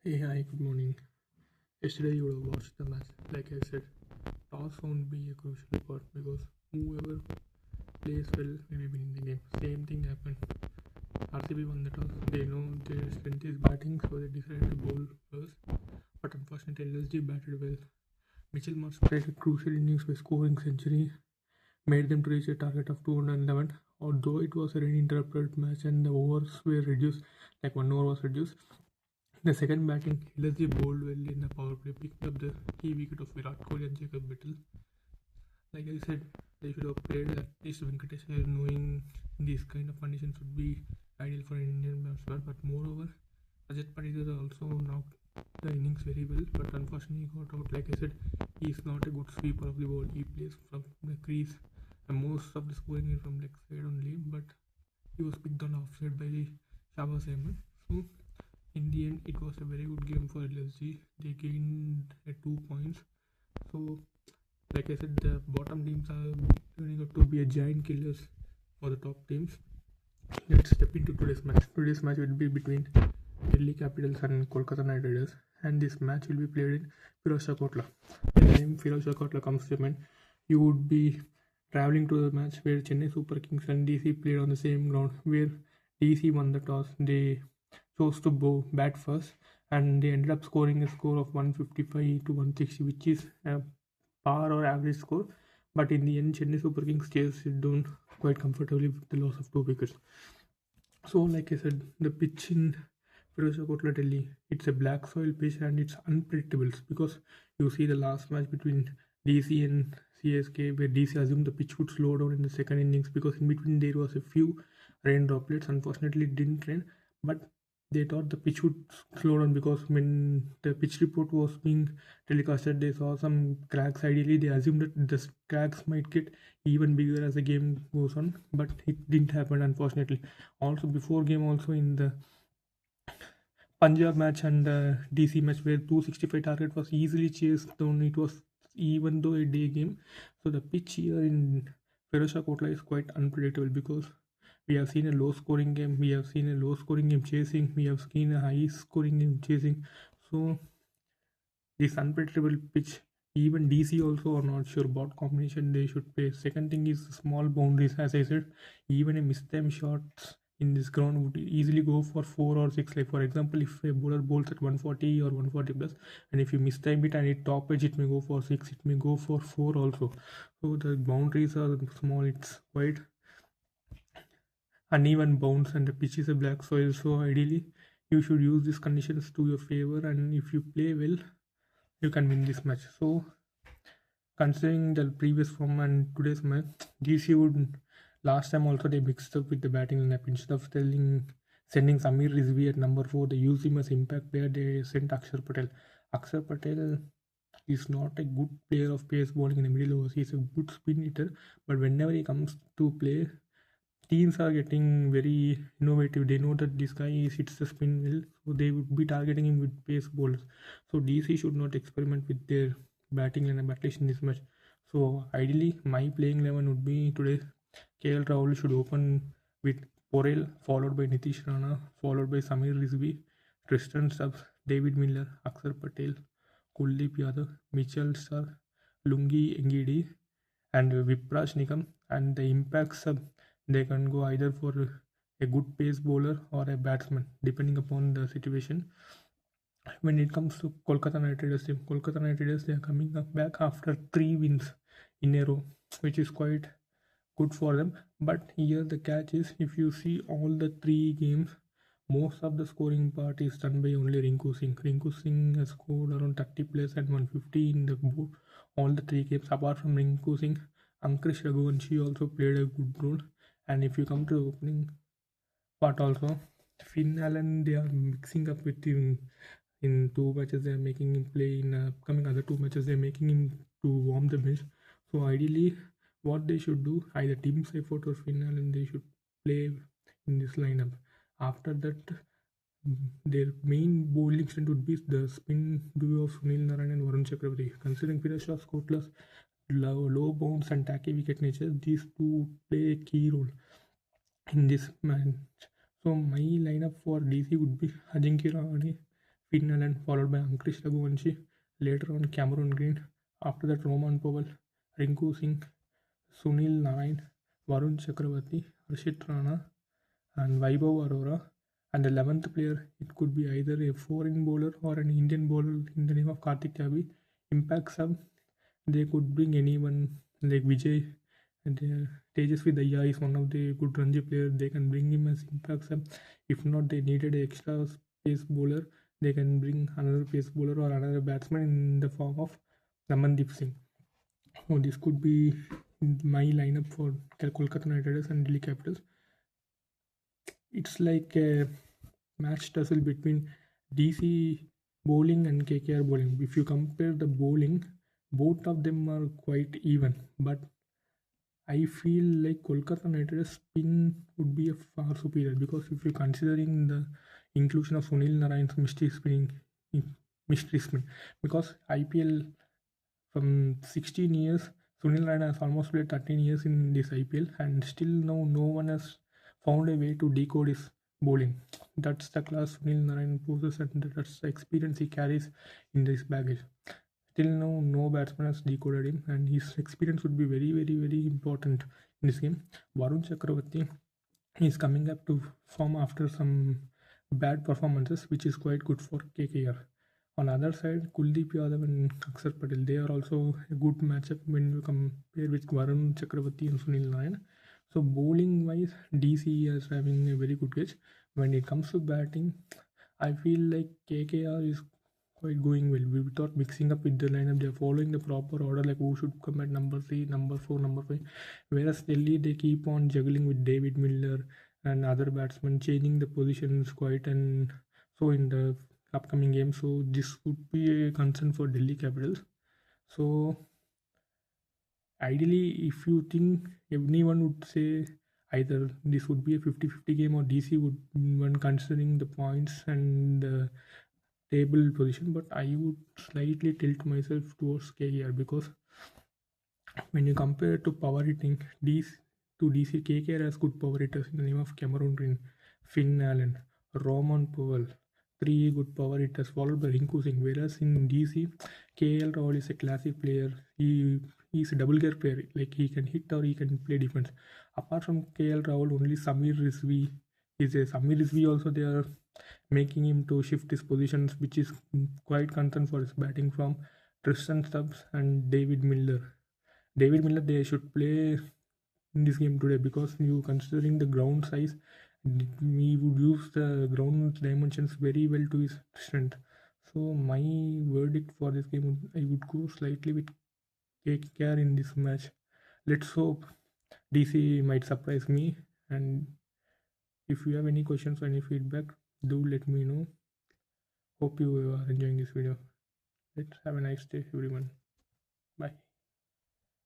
Hey, hi, good morning. Yesterday you would have watched the match. Like I said, toss won't be a crucial part because whoever plays well will be winning the game. Same thing happened. RCB won the toss. They know their strength is batting, so they decided to bowl first. But unfortunately, LSG batted well. Mitchell Marsh played a crucial innings by scoring century, made them to reach a target of 211. Although it was a rain interrupted match and the overs were reduced, like 1 over was reduced. The second batting, LSG bowled well in the power play, picked up the key wicket of Virat Kohli and Jacob Bittel. Like I said, they should have played at least Venkatesh Iyer, knowing these kind of conditions would be ideal for an Indian batsman. But moreover, Rajat Patidar also knocked the innings very well, but unfortunately he got out. Like I said, he is not a good sweeper of the ball. He plays from the crease, and most of the scoring is from leg side only. But he was picked on offside by Shabazz Ahmed. So in the end, it was a very good game for LSG. They gained 2 points. So, like I said, the bottom teams are turning out to be a giant killers for the top teams. Let's step into today's match. Today's match will be between Delhi Capitals and Kolkata Knight Riders, and this match will be played in Firozshah Kotla. When the name Firozshah Kotla comes to mind, you would be traveling to the match where Chennai Super Kings and DC played on the same ground, where DC won the toss. They chose to bat first, and they ended up scoring a score of 155 to 160, which is a par or average score. But in the end, Chennai Super Kings chased it down quite comfortably with the loss of 2 wickets. So, like I said, the pitch in Firozshah Kotla Delhi, it's a black soil pitch and it's unpredictable because you see the last match between DC and CSK where DC assumed the pitch would slow down in the second innings because in between there was a few rain droplets. Unfortunately, it didn't rain, but they thought the pitch would slow down because when the pitch report was being telecasted, they saw some cracks. Ideally, they assumed that the cracks might get even bigger as the game goes on, but it didn't happen, unfortunately. Also, before game, also in the Punjab match and the DC match where 265 target was easily chased down, it was even though a day game. So the pitch here in Firozshah Kotla is quite unpredictable because we have seen a low scoring game, we have seen a low scoring game chasing, we have seen a high scoring game chasing. So this unpredictable pitch, even DC also are not sure what combination they should play. Second thing is small boundaries. As I said, even a mistime shots in this ground would easily go for 4 or 6. Like for example, if a bowler bowls at 140 or 140 plus, and if you mistime it and it top edge, it may go for 6, it may go for 4 also. So the boundaries are small. It's quite uneven bounce and the pitch is a black soil. So ideally, you should use these conditions to your favor, and if you play well, you can win this match. So considering the previous form and today's match, DC would last time also they mixed up with the batting lineup. Instead of sending Samir Rizvi at number 4, they used him as impact player. They sent Akshar Patel. Akshar Patel is not a good player of pace bowling in the middle overs. He's a good spin hitter, but whenever he comes to play, teams are getting very innovative. They know that this guy hits the spin well, so they would be targeting him with pace bowlers. So DC should not experiment with their batting lineup at least in this match. So ideally, my playing 11 would be today. KL Rahul should open with Porel, followed by Nitish Rana, followed by Samir Rizvi, Tristan Stubbs, David Miller, Akshar Patel, Kuldeep Yadav, Mitchell Starc, Lungi Ngidi, and Vipraj Nikam. And the impact sub, they can go either for a good pace bowler or a batsman, depending upon the situation. When it comes to Kolkata Knight Riders team, Kolkata Knight Riders, they are coming back after 3 wins in a row, which is quite good for them. But here the catch is, if you see all the 3 games, most of the scoring part is done by only Rinku Singh. Rinku Singh has scored around 30 plus and 150 in the all the 3 games. Apart from Rinku Singh, Ankush Raghuvanshi also played a good role. And if you come to the opening part also, Finn Allen, they are mixing up with him in 2 matches. They are making him play in upcoming other 2 matches. They are making him to warm the bench. So ideally, what they should do, either Tim Seifert or Finn Allen, they should play in this lineup. After that, their main bowling strength would be the spin duo of Sunil Narayan and Varun Chakravarti. Considering Firozshah Kotla's low bounce and tacky wicket nature, these two play a key role in this match. So my lineup for DC would be Ajinkya Rahane, Finn Allen, followed by Ankrich Raghuvanshi. Later on, Cameron Green. After that, Roman Powell, Rinku Singh, Sunil Narayan, Varun Chakravarti, Harshit Rana, and Vaibhav Arora. And the 11th player, it could be either a foreign bowler or an Indian bowler in the name of Karthik Yabi. Impact sub, they could bring anyone like Vijay and Tejasvi Daya is one of the good Ranji players. They can bring him as impact sub. If not, they needed an extra pace bowler. They can bring another pace bowler or another batsman in the form of Ramandeep Singh. So this could be my lineup for Kolkata Knight Riders and Delhi Capitals. It's like a match tussle between DC bowling and KKR bowling. If you compare the bowling, both of them are quite even. But I feel like Kolkata Knight Riders spin would be a far superior, because if you're considering the inclusion of Sunil Narayan's mystery spin, because IPL from 16 years, Sunil Narayan has almost played 13 years in this IPL, and still now no one has found a way to decode his bowling. That's the class Sunil Narayan possesses, and that's the experience he carries in this baggage. Till now, no batsman has decoded him, and his experience would be very, very, very important in this game. Varun Chakravarti is coming up to form after some bad performances, which is quite good for KKR. On the other side, Kuldeep Yadav and Akshar Patel, they are also a good matchup when you compare with Varun Chakravarti and Sunil Narayan. So bowling wise, DC is having a very good catch. When it comes to batting, I feel like KKR is quite going well. Without mixing up with the lineup, they are following the proper order, like who should come at number 3, number 4, number 5. Whereas Delhi, they keep on juggling with David Miller and other batsmen, changing the positions quite and so in the upcoming game. So this would be a concern for Delhi Capitals. So ideally, if you think anyone would say either this would be a 50-50 game or DC would when considering the points and the table position, but I would slightly tilt myself towards KKR, because when you compare it to power hitting, DC, KKR has good power hitters in the name of Cameron Green, Finn Allen, Roman Powell, 3 good power hitters followed by Rinku Singh. Whereas in DC, KL Rahul is a classic player. He's a double gear player, like he can hit or he can play defense. Apart from KL Rahul, only Samir Rizvi is a Samir Rizvi also they are making him to shift his positions, which is quite concern for his batting from Tristan Stubbs and David Miller. David Miller, they should play in this game today, because you considering the ground size, he would use the ground dimensions very well to his strength. So my verdict for this game, I would go slightly with KKR in this match. Let's hope DC might surprise me. And if you have any questions or any feedback, do let me know. Hope you are enjoying this video. Let's have a nice day, everyone. Bye.